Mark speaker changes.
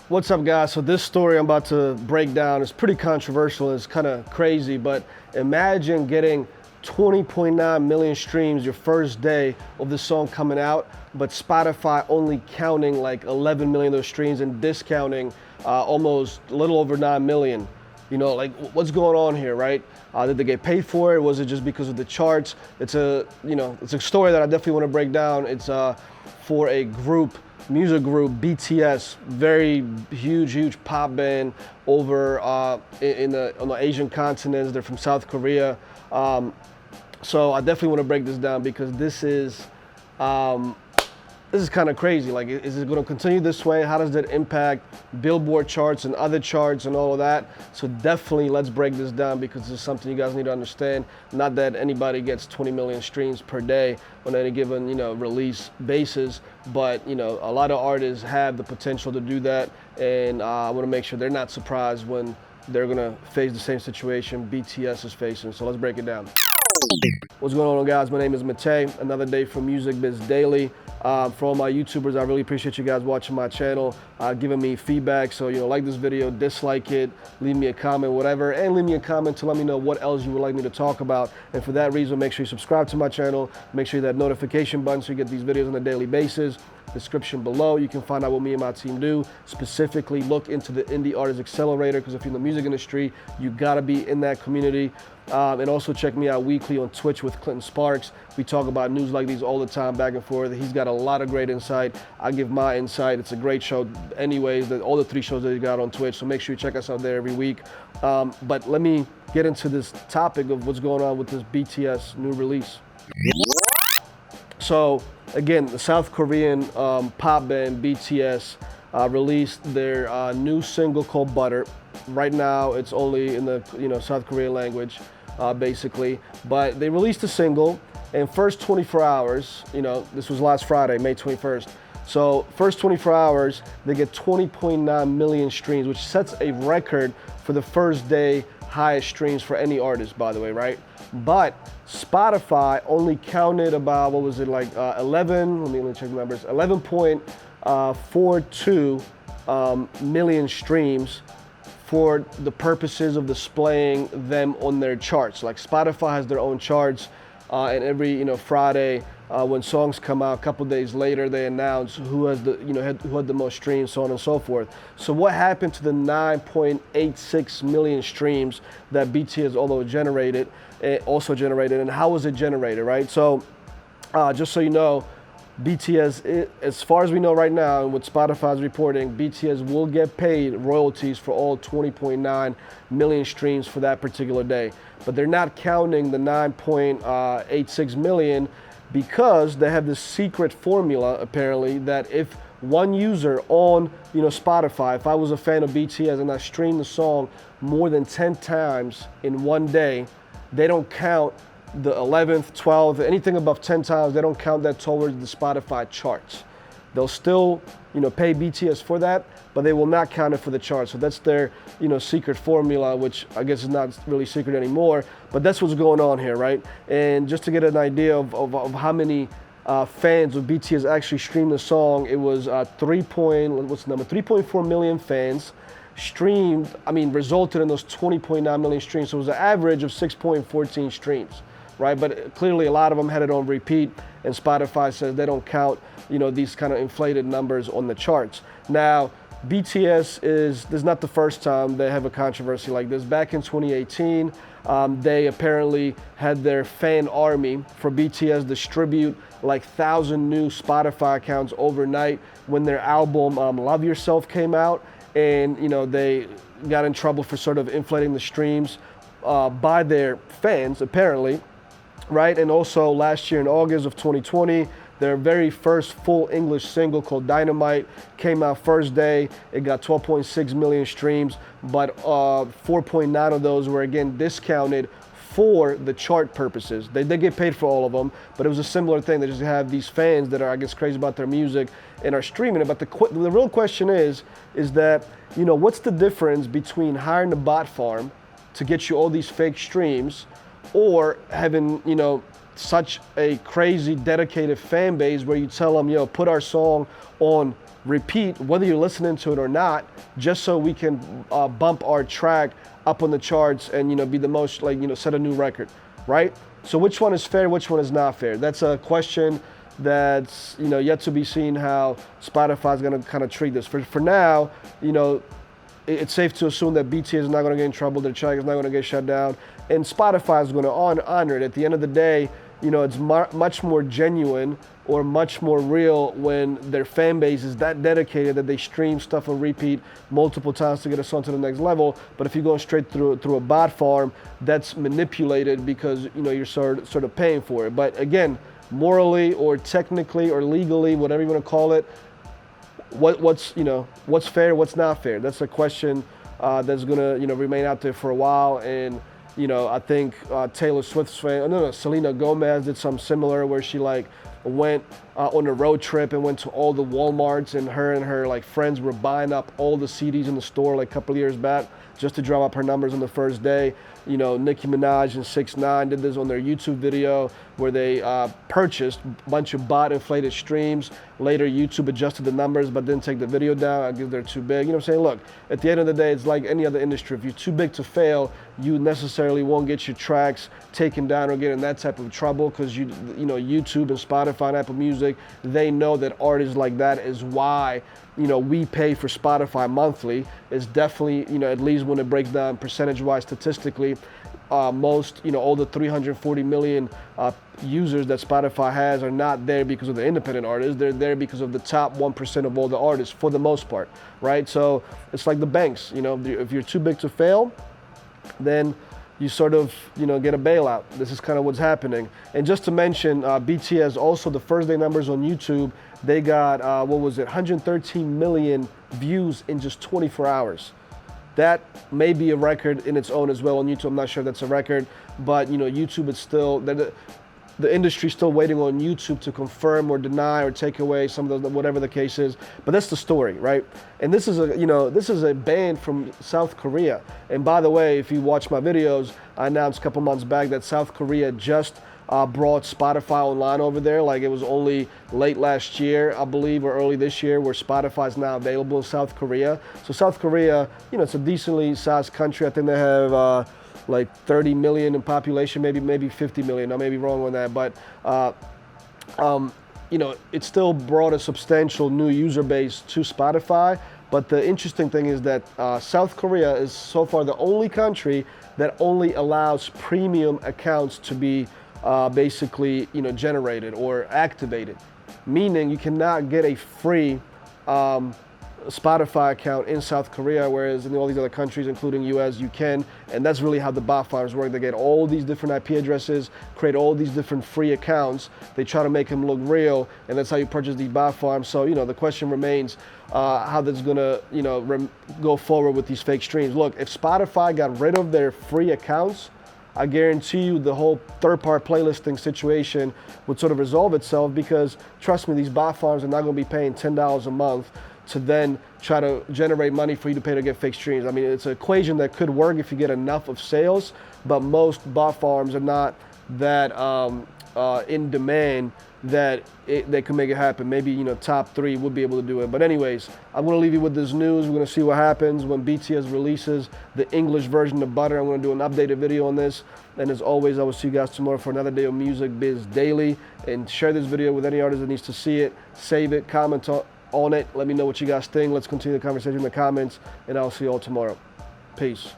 Speaker 1: What's up, guys? So this story I'm about to break down is pretty controversial. It's kind of crazy, but imagine getting 20.9 million streams your first day of the song coming out, but Spotify only counting like 11 million of those streams and discounting almost a little over 9 million. You know, like what's going on here, right? Did they get paid for it? Was it just because of the charts? It's a story that I definitely want to break down. It's for a music group, BTS, very huge pop band over on the Asian continents. They're from South Korea. So I definitely want to break this down because this is kind of crazy. Like, is it going to continue this way? How does that impact Billboard charts and other charts and all of that? So definitely let's break this down because this is something you guys need to understand. Not that anybody gets 20 million streams per day on any given, release basis, but, a lot of artists have the potential to do that. And I want to make sure they're not surprised when they're going to face the same situation BTS is facing. So let's break it down. What's going on, guys? My name is Matei. Another day from Music Biz Daily. For all my YouTubers, I really appreciate you guys watching my channel, giving me feedback. So, like this video, dislike it, leave me a comment, whatever, and leave me a comment to let me know what else you would like me to talk about. And for that reason, make sure you subscribe to my channel. Make sure you hit that notification button so you get these videos on a daily basis. Description below, you can find out what me and my team do. Specifically, look into the Indie Artist Accelerator, because if you're in the music industry, you gotta be in that community. And also check me out weekly on Twitch with Clinton Sparks. We talk about news like these all the time, back and forth. He's got a lot of great insight. I give my insight. It's a great show anyways, all the 3 shows that he got on Twitch. So make sure you check us out there every week. But let me get into this topic of what's going on with this BTS new release. So again, the South Korean pop band BTS released their new single called Butter. Right now, it's only in the South Korean language, basically. But they released a single, and first 24 hours, this was last Friday, May 21st. So first 24 hours, they get 20.9 million streams, which sets a record for the first day highest streams for any artist, by the way, right? But Spotify only counted about, 11, let me check the numbers, 11.42 million streams for the purposes of displaying them on their charts. Like Spotify has their own charts, and every Friday when songs come out, a couple days later they announce who has the who had the most streams, so on and so forth. So what happened to the 9.86 million streams that BTS also generated, and how was it generated, right? So just so you know, BTS, as far as we know right now, and what Spotify is reporting, BTS will get paid royalties for all 20.9 million streams for that particular day. But they're not counting the 9.86 million because they have this secret formula, apparently, that if one user on Spotify, if I was a fan of BTS and I streamed the song more than 10 times in one day, they don't count the 11th, 12th, anything above 10 times, they don't count that towards the Spotify charts. They'll still, pay BTS for that, but they will not count it for the charts. So that's their, secret formula, which I guess is not really secret anymore, but that's what's going on here, right? And just to get an idea of how many fans of BTS actually streamed the song, it was 3.4 million fans resulted in those 20.9 million streams. So it was an average of 6.14 streams. Right, but clearly a lot of them had it on repeat, and Spotify says they don't count, these kind of inflated numbers on the charts. Now, BTS this is not the first time they have a controversy like this. Back in 2018, they apparently had their fan army for BTS distribute like 1,000 new Spotify accounts overnight when their album Love Yourself came out, and they got in trouble for sort of inflating the streams by their fans, apparently. Right, and also last year in August of 2020, their very first full English single called Dynamite came out first day. It got 12.6 million streams, but 4.9 of those were again discounted for the chart purposes. They did get paid for all of them, but it was a similar thing. They just have these fans that are, I guess, crazy about their music and are streaming it. But the real question is that, what's the difference between hiring a bot farm to get you all these fake streams, or having, such a crazy dedicated fan base where you tell them, put our song on repeat, whether you're listening to it or not, just so we can bump our track up on the charts and, you know, be the most, like, you know, set a new record, right? So which one is fair, which one is not fair? That's a question that's, you know, yet to be seen how Spotify is going to kind of treat this. For now, you know, it's safe to assume that BTS is not going to get in trouble, their track is not going to get shut down, and Spotify is going to honor it. At the end of the day, you know, it's much more genuine or much more real when their fan base is that dedicated that they stream stuff on repeat multiple times to get a song to the next level. But if you're going straight through a bot farm, that's manipulated because, you know, you're sort of paying for it. But again, morally or technically or legally, whatever you want to call it, what's fair, what's not fair? That's a question that's gonna, you know, remain out there for a while. And, you know, I think Taylor Swift's Selena Gomez did something similar where she like went on a road trip and went to all the Walmarts, and her like friends were buying up all the CDs in the store like a couple of years back just to drum up her numbers on the first day. You know, Nicki Minaj and 6ix9ine did this on their YouTube video where they purchased a bunch of bot inflated streams. Later, YouTube adjusted the numbers but didn't take the video down because they're too big. You know what I'm saying? Look, at the end of the day, it's like any other industry. If you're too big to fail, you necessarily won't get your tracks taken down or get in that type of trouble because you know, YouTube and Spotify and Apple Music, they know that artists like that is why, you know, we pay for Spotify monthly. It's definitely, you know, at least when it breaks down percentage-wise statistically, most, you know, all the 340 million users that Spotify has are not there because of the independent artists. They're there because of the top 1% of all the artists for the most part, right? So it's like the banks, you know, if you're too big to fail, then you sort of, you know, get a bailout. This is kind of what's happening. And just to mention, BTS also, the first day numbers on YouTube, they got, 113 million views in just 24 hours. That may be a record in its own as well on YouTube. I'm not sure if that's a record, but, you know, YouTube is still, the industry's still waiting on YouTube to confirm or deny or take away some of the, whatever the case is. But that's the story, right? And this is a band from South Korea. And by the way, if you watch my videos, I announced a couple months back that South Korea just brought Spotify online over there. Like, it was only late last year, I believe, or early this year, where Spotify is now available in South Korea. So South Korea, you know, it's a decently sized country. I think they have like 30 million in population, maybe 50 million. I may be wrong on that, but you know, it still brought a substantial new user base to Spotify. But the interesting thing is that South Korea is so far the only country that only allows premium accounts to be basically, you know, generated or activated, meaning you cannot get a free Spotify account in South Korea, whereas in all these other countries, including US, you can. And that's really how the bot farms work. They get all these different IP addresses, create all these different free accounts. They try to make them look real, and that's how you purchase these bot farms. So, you know, the question remains how that's gonna, you know, go forward with these fake streams. Look, if Spotify got rid of their free accounts, I guarantee you the whole third-party playlisting situation would sort of resolve itself, because trust me, these bot farms are not going to be paying $10 a month to then try to generate money for you to pay to get fake streams. I mean, it's an equation that could work if you get enough of sales, but most bot farms are not that in demand that they can make it happen. Maybe, you know, top 3 would be able to do it. But anyways, I'm going to leave you with this news. We're going to see what happens when BTS releases the English version of Butter. I'm going to do an updated video on this. And as always, I will see you guys tomorrow for another day of Music Biz Daily. And share this video with any artist that needs to see it. Save it, comment on it. Let me know what you guys think. Let's continue the conversation in the comments. And I'll see you all tomorrow. Peace.